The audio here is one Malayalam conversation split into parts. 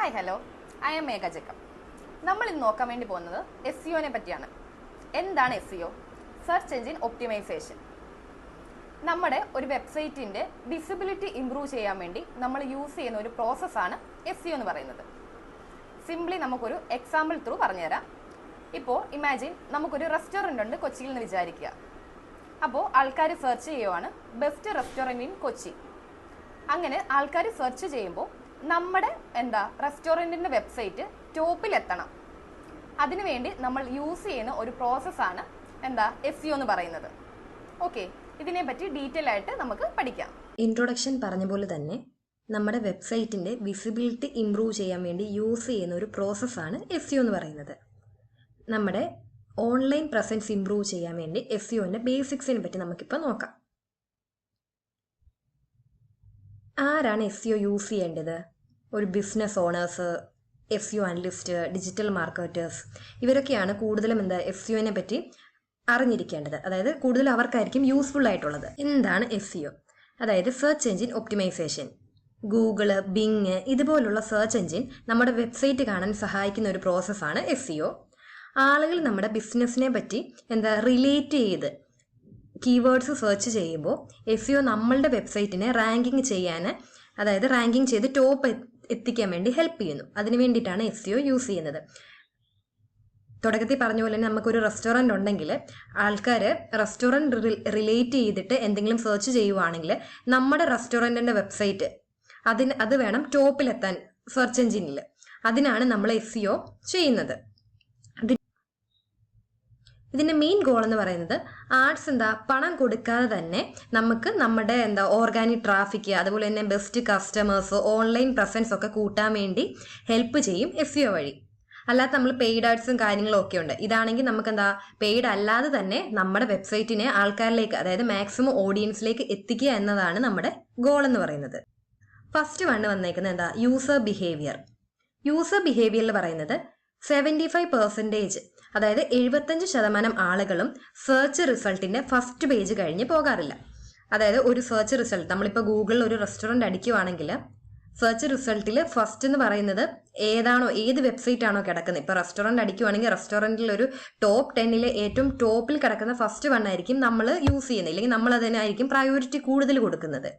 Hi hello, I M Megha Jacob. നമ്മൾ ഇന്ന് നോക്കാൻ വേണ്ടി പോകുന്നത് SEOനെ പറ്റിയാണ്. എന്താണ് SEO? Search engine optimisation. നമ്മുടെ ഒരു വെബ്സൈറ്റിൻ്റെ വിസിബിലിറ്റി ഇംപ്രൂവ് ചെയ്യാൻ വേണ്ടി നമ്മൾ യൂസ് ചെയ്യുന്ന ഒരു പ്രോസസ്സാണ് SEO എന്ന് പറയുന്നത്. സിംപ്ലി നമുക്കൊരു എക്സാമ്പിൾ ത്രൂ പറഞ്ഞുതരാം. ഇപ്പോൾ ഇമാജിൻ നമുക്കൊരു റെസ്റ്റോറൻ്റ് ഉണ്ട് കൊച്ചിയിൽ നിന്ന് വിചാരിക്കുക. അപ്പോൾ ആൾക്കാർ സെർച്ച് ചെയ്യുവാണ് ബെസ്റ്റ് റെസ്റ്റോറൻറ്റ് ഇൻ കൊച്ചി. അങ്ങനെ ആൾക്കാർ സെർച്ച് ചെയ്യുമ്പോൾ നമ്മുടെ റെസ്റ്റോറൻറ്റിൻ്റെ വെബ്സൈറ്റ് ടോപ്പിലെത്തണം. അതിനുവേണ്ടി നമ്മൾ യൂസ് ചെയ്യുന്ന ഒരു പ്രോസസ്സാണ് SEO എന്ന് പറയുന്നത്. ഓക്കെ, ഇതിനെപ്പറ്റി ഡീറ്റെയിൽ ആയിട്ട് നമുക്ക് പഠിക്കാം. ഇൻട്രൊഡക്ഷൻ പറഞ്ഞ പോലെ തന്നെ നമ്മുടെ വെബ്സൈറ്റിൻ്റെ വിസിബിലിറ്റി ഇംപ്രൂവ് ചെയ്യാൻ വേണ്ടി യൂസ് ചെയ്യുന്ന ഒരു പ്രോസസ്സാണ് SEO എന്ന് പറയുന്നത്. നമ്മുടെ ഓൺലൈൻ പ്രസൻസ് ഇംപ്രൂവ് ചെയ്യാൻ വേണ്ടി SEOൻ്റെ ബേസിക്സിനെ പറ്റി നമുക്കിപ്പോൾ നോക്കാം. ആരാണ് SEO യൂസ് ചെയ്യേണ്ടത്? ഒരു business owners, SEO analyst, digital marketers, ഇവരൊക്കെയാണ് കൂടുതലും SEOനെ പറ്റി അറിഞ്ഞിരിക്കേണ്ടത്. അതായത് കൂടുതൽ അവർക്കായിരിക്കും യൂസ്ഫുൾ ആയിട്ടുള്ളത്. എന്താണ് SEO? അതായത് search engine optimisation. Google, Bing ഇതുപോലുള്ള സെർച്ച് എഞ്ചിൻ നമ്മുടെ വെബ്സൈറ്റ് കാണാൻ സഹായിക്കുന്ന ഒരു പ്രോസസ്സാണ് SEO. ആളുകൾ നമ്മുടെ ബിസിനസ്സിനെ പറ്റി റിലേറ്റ് ചെയ്ത് കീവേഡ്സ് സെർച്ച് ചെയ്യുമ്പോൾ SEO നമ്മളുടെ വെബ്സൈറ്റിനെ റാങ്കിങ് ചെയ്യാൻ, അതായത് റാങ്കിങ് ചെയ്ത് ടോപ്പ് എത്തിക്കാൻ വേണ്ടി ഹെൽപ്പ് ചെയ്യുന്നു. അതിന് വേണ്ടിയിട്ടാണ് SEO യൂസ് ചെയ്യുന്നത്. തുടക്കത്തിൽ പറഞ്ഞ പോലെ തന്നെ നമുക്കൊരു റെസ്റ്റോറൻറ്റ് ഉണ്ടെങ്കിൽ ആൾക്കാർ റെസ്റ്റോറൻറ്റ് റിലേറ്റ് ചെയ്തിട്ട് എന്തെങ്കിലും സെർച്ച് ചെയ്യുവാണെങ്കിൽ നമ്മുടെ റെസ്റ്റോറൻറ്റിൻ്റെ വെബ്സൈറ്റ് അത് വേണം ടോപ്പിലെത്താൻ സെർച്ച് എഞ്ചിനിൽ. അതിനാണ് നമ്മൾ SEO ചെയ്യുന്നത്. ഇതിൻ്റെ മെയിൻ ഗോൾ എന്ന് പറയുന്നത് ആഡ്സ് പണം കൊടുക്കാതെ തന്നെ നമുക്ക് നമ്മുടെ ഓർഗാനിക് ട്രാഫിക്, അതുപോലെ തന്നെ ബെസ്റ്റ് കസ്റ്റമേഴ്സ്, ഓൺലൈൻ പ്രസൻസ് ഒക്കെ കൂട്ടാൻ വേണ്ടി ഹെൽപ്പ് ചെയ്യും SEO വഴി. അല്ലാതെ നമ്മൾ പെയ്ഡ് ആഡ്സും കാര്യങ്ങളും ഒക്കെ ഉണ്ട്. ഇതാണെങ്കിൽ നമുക്ക് പെയ്ഡ് അല്ലാതെ തന്നെ നമ്മുടെ വെബ്സൈറ്റിനെ ആൾക്കാരിലേക്ക്, അതായത് മാക്സിമം ഓഡിയൻസിലേക്ക് എത്തിക്കുക എന്നതാണ് നമ്മുടെ ഗോൾ എന്ന് പറയുന്നത്. ഫസ്റ്റ് വന്നേക്കുന്നത് യൂസർ ബിഹേവിയർ. യൂസർ ബിഹേവിയറിൽ പറയുന്നത് 75%, അതായത് 75% ആളുകളും സെർച്ച് റിസൾട്ടിന്റെ ഫസ്റ്റ് പേജ് കഴിഞ്ഞ് പോകാറില്ല. അതായത് ഒരു സെർച്ച് റിസൾട്ട് നമ്മളിപ്പോൾ ഗൂഗിളിൽ ഒരു റെസ്റ്റോറൻറ്റ് അടിക്കുവാണെങ്കിൽ സെർച്ച് റിസൾട്ടിൽ ഫസ്റ്റ് എന്ന് പറയുന്നത് ഏത് വെബ്സൈറ്റ് ആണോ കിടക്കുന്നത്. ഇപ്പോൾ റെസ്റ്റോറൻറ്റ് അടിക്കുവാണെങ്കിൽ റെസ്റ്റോറൻറ്റിൽ ഒരു ടോപ്പ് 10 ഏറ്റവും ടോപ്പിൽ കിടക്കുന്ന ഫസ്റ്റ് ആയിരിക്കും നമ്മൾ യൂസ് ചെയ്യുന്നത്, ഇല്ലെങ്കിൽ നമ്മൾ അതിനായിരിക്കും പ്രയോറിറ്റി കൂടുതൽ കൊടുക്കുന്നത്.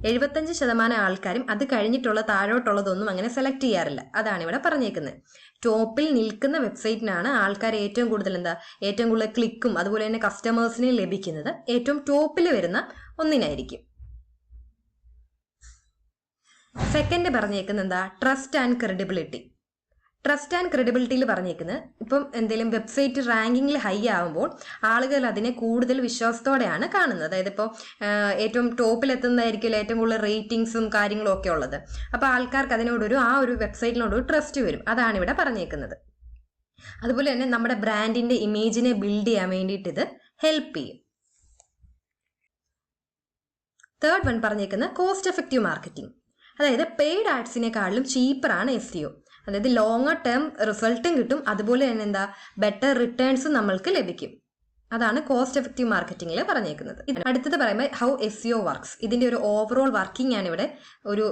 75% ആൾക്കാരും അത് കഴിഞ്ഞിട്ടുള്ള താഴോട്ടുള്ളതൊന്നും അങ്ങനെ സെലക്ട് ചെയ്യാറില്ല. അതാണ് ഇവിടെ പറഞ്ഞേക്കുന്നത്. ടോപ്പിൽ നിൽക്കുന്ന വെബ്സൈറ്റിനാണ് ആൾക്കാർ ഏറ്റവും കൂടുതൽ ക്ലിക്കും അതുപോലെ തന്നെ കസ്റ്റമേഴ്സിനെ ലഭിക്കുന്നത് ഏറ്റവും ടോപ്പിൽ വരുന്ന ഒന്നിനായിരിക്കും. സെക്കൻഡ് പറഞ്ഞേക്കുന്നത് trust and credibility. Trust and ക്രെഡിബിലിറ്റിയിൽ പറഞ്ഞേക്കുന്നത് ഇപ്പം എന്തെങ്കിലും വെബ്സൈറ്റ് റാങ്കിങ്ങിൽ ഹൈ ആകുമ്പോൾ ആളുകൾ അതിനെ കൂടുതൽ വിശ്വാസത്തോടെയാണ് കാണുന്നത്. അതായത് ഇപ്പോൾ ഏറ്റവും ടോപ്പിലെത്തുന്നതായിരിക്കും ഏറ്റവും കൂടുതൽ റേറ്റിംഗ്സും കാര്യങ്ങളും ഒക്കെ ഉള്ളത്. അപ്പോൾ ആൾക്കാർക്ക് ആ ഒരു വെബ്സൈറ്റിനോടൊരു ട്രസ്റ്റ് വരും. അതാണ് ഇവിടെ പറഞ്ഞേക്കുന്നത്. അതുപോലെ തന്നെ നമ്മുടെ ബ്രാൻഡിന്റെ ഇമേജിനെ ബിൽഡ് ചെയ്യാൻ വേണ്ടിയിട്ട് ഇത് ഹെൽപ്പ് ചെയ്യും. തേർഡ് പറഞ്ഞേക്കുന്നത് കോസ്റ്റ് എഫക്റ്റീവ് മാർക്കറ്റിംഗ്. അതായത് പെയ്ഡ് ആഡ്സിനെക്കാളും ചീപ്പറാണ് SEO. അതായത് ലോങ്ങർ ടേം റിസൾട്ടും കിട്ടും, അതുപോലെ തന്നെ ബെറ്റർ റിട്ടേൺസും നമ്മൾക്ക് ലഭിക്കും. അതാണ് കോസ്റ്റ് എഫക്റ്റീവ് മാർക്കറ്റിംഗിൽ പറഞ്ഞേക്കുന്നത്. അടുത്തത് പറയുമ്പോൾ ഹൗ SEO വർക്ക്സ്. ഇതിന്റെ ഒരു ഓവറോൾ വർക്കിംഗ് ആണ് ഇവിടെ ഒരു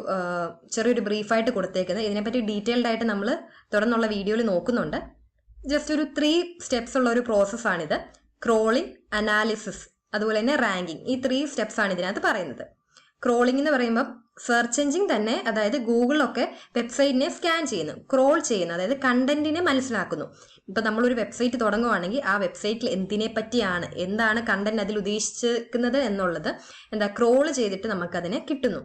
ചെറിയൊരു ബ്രീഫായിട്ട് കൊടുത്തേക്കുന്നത്. ഇതിനെപ്പറ്റി ഡീറ്റെയിൽഡ് ആയിട്ട് നമ്മൾ തുടർന്നുള്ള വീഡിയോയിൽ നോക്കുന്നുണ്ട്. ജസ്റ്റ് ഒരു 3 സ്റ്റെപ്സ് ഉള്ള ഒരു പ്രോസസ്സാണിത്. ക്രോളിംഗ്, അനാലിസിസ്, അതുപോലെ തന്നെ റാങ്കിങ്. ഈ 3 സ്റ്റെപ്സ് ആണ് ഇതിനകത്ത് പറയുന്നത്. ക്രോളിംഗ് എന്ന് പറയുമ്പോൾ സെർച്ച് എഞ്ചിൻ തന്നെ, അതായത് ഗൂഗിളൊക്കെ വെബ്സൈറ്റിനെ സ്കാൻ ചെയ്യുന്നു, ക്രോൾ ചെയ്യുന്നു, അതായത് കണ്ടന്റിനെ മനസ്സിലാക്കുന്നു. ഇപ്പം നമ്മളൊരു വെബ്സൈറ്റ് തുടങ്ങുവാണെങ്കിൽ ആ വെബ്സൈറ്റിൽ എന്താണ് കണ്ടന്റ് അതിൽ ഉദ്ദേശിക്കുന്നത് എന്നുള്ളത് ക്രോൾ ചെയ്തിട്ട് നമുക്കതിനെ കിട്ടുന്നു.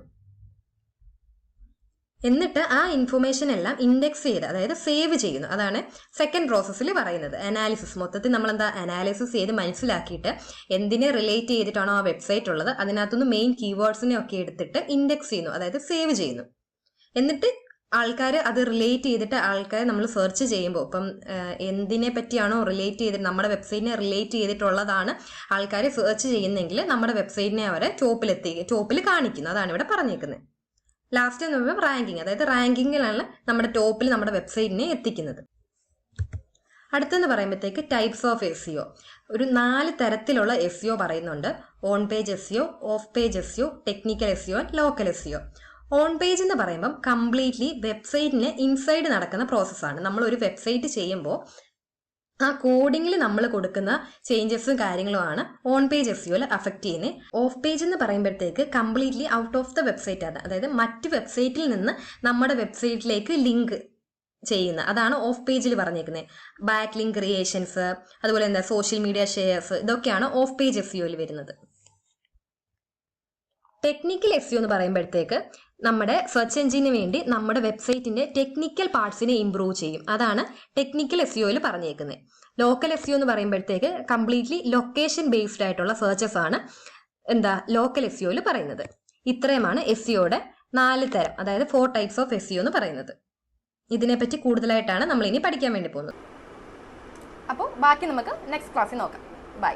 എന്നിട്ട് ആ ഇൻഫർമേഷൻ എല്ലാം ഇൻഡെക്സ് ചെയ്ത്, അതായത് സേവ് ചെയ്യുന്നു. അതാണ് സെക്കൻഡ് പ്രോസസ്സിൽ പറയുന്നത്. അനാലിസിസ്. മൊത്തത്തിൽ നമ്മൾ അനാലിസിസ് ചെയ്ത് മനസ്സിലാക്കിയിട്ട് എന്തിനെ റിലേറ്റ് ചെയ്തിട്ടാണോ ആ വെബ്സൈറ്റ് ഉള്ളത് അതിനകത്തുനിന്ന് മെയിൻ കീവേഡ്സിനെ ഒക്കെ എടുത്തിട്ട് ഇൻഡെക്സ് ചെയ്യുന്നു, അതായത് സേവ് ചെയ്യുന്നു. എന്നിട്ട് ആൾക്കാർ അത് റിലേറ്റ് ചെയ്തിട്ട് ആൾക്കാരെ നമ്മൾ സെർച്ച് ചെയ്യുമ്പോൾ ഇപ്പം എന്തിനെ പറ്റിയാണോ റിലേറ്റ് ചെയ്തിട്ട് നമ്മുടെ വെബ്സൈറ്റിനെ റിലേറ്റ് ചെയ്തിട്ടുള്ളതാണ് ആൾക്കാർ സെർച്ച് ചെയ്യുന്നെങ്കിൽ നമ്മുടെ വെബ്സൈറ്റിനെ അവരെ ടോപ്പിൽ കാണിക്കുന്നു. അതാണ് ഇവിടെ പറഞ്ഞേക്കുന്നത്. ലാസ്റ്റ് എന്ന് പറയുമ്പോൾ റാങ്കിങ്, അതായത് റാങ്കിങ്ങിലാണ് നമ്മുടെ ടോപ്പിൽ നമ്മുടെ വെബ്സൈറ്റിനെ എത്തിക്കുന്നത്. അടുത്തെന്ന് പറയുമ്പോഴത്തേക്ക് ടൈപ്സ് ഓഫ് SEO. ഒരു 4 തരത്തിലുള്ള SEO പറയുന്നുണ്ട്. On page SEO, of page SEO, technical SEO, local SEO. On page എന്ന് പറയുമ്പം കംപ്ലീറ്റ്ലി വെബ്സൈറ്റിന് ഇൻസൈഡ് നടക്കുന്ന പ്രോസസ്സാണ്. നമ്മൾ ഒരു വെബ്സൈറ്റ് ചെയ്യുമ്പോൾ ആ കോഡിങ്ങിൽ നമ്മൾ കൊടുക്കുന്ന ചേഞ്ചസും കാര്യങ്ങളുമാണ് ഓൺ പേജ് എസ്ഇഒയിൽ അഫക്റ്റ് ചെയ്യുന്നത്. ഓഫ് പേജ് എന്ന് പറയുമ്പോഴത്തേക്ക് completely out of the website ആണ്, അതായത് മറ്റ് വെബ്സൈറ്റിൽ നിന്ന് നമ്മുടെ വെബ്സൈറ്റിലേക്ക് ലിങ്ക് ചെയ്യുന്ന, അതാണ് ഓഫ് പേജിൽ പറഞ്ഞേക്കുന്നത്. ബാക്ക് ലിങ്ക് ക്രിയേഷൻസ്, അതുപോലെ എന്താ സോഷ്യൽ മീഡിയ ഷെയർസ്, ഇതൊക്കെയാണ് ഓഫ് പേജ് എസ്ഇഒയിൽ വരുന്നത്. ടെക്നിക്കൽ എസ്ഇഒ എന്ന് പറയുമ്പോഴത്തേക്ക് നമ്മുടെ സെർച്ച് എഞ്ചിന് വേണ്ടി നമ്മുടെ വെബ്സൈറ്റിന്റെ ടെക്നിക്കൽ പാർട്സിനെ ഇംപ്രൂവ് ചെയ്യും, അതാണ് ടെക്നിക്കൽ എസ്ഇഒയിൽ പറഞ്ഞേക്കുന്നത്. ലോക്കൽ എസ്ഇഒ എന്ന് പറയുമ്പോഴത്തേക്ക് കംപ്ലീറ്റ്ലി ലൊക്കേഷൻ ബേസ്ഡ് ആയിട്ടുള്ള സെർച്ചസ് ആണ് ലോക്കൽ എസ്ഇഒയിൽ പറയുന്നത്. ഇത്രയുമാണ് എസ്ഇഒയുടെ 4 തരം, അതായത് 4 ടൈപ്സ് ഓഫ് എസ്ഇഒ എന്ന് പറയുന്നത്. ഇതിനെപ്പറ്റി കൂടുതലായിട്ടാണ് നമ്മൾ ഇനി പഠിക്കാൻ വേണ്ടി പോകുന്നത്. അപ്പോൾ ബാക്കി നമുക്ക് നെക്സ്റ്റ് ക്ലാസ്സിൽ നോക്കാം. ബൈ.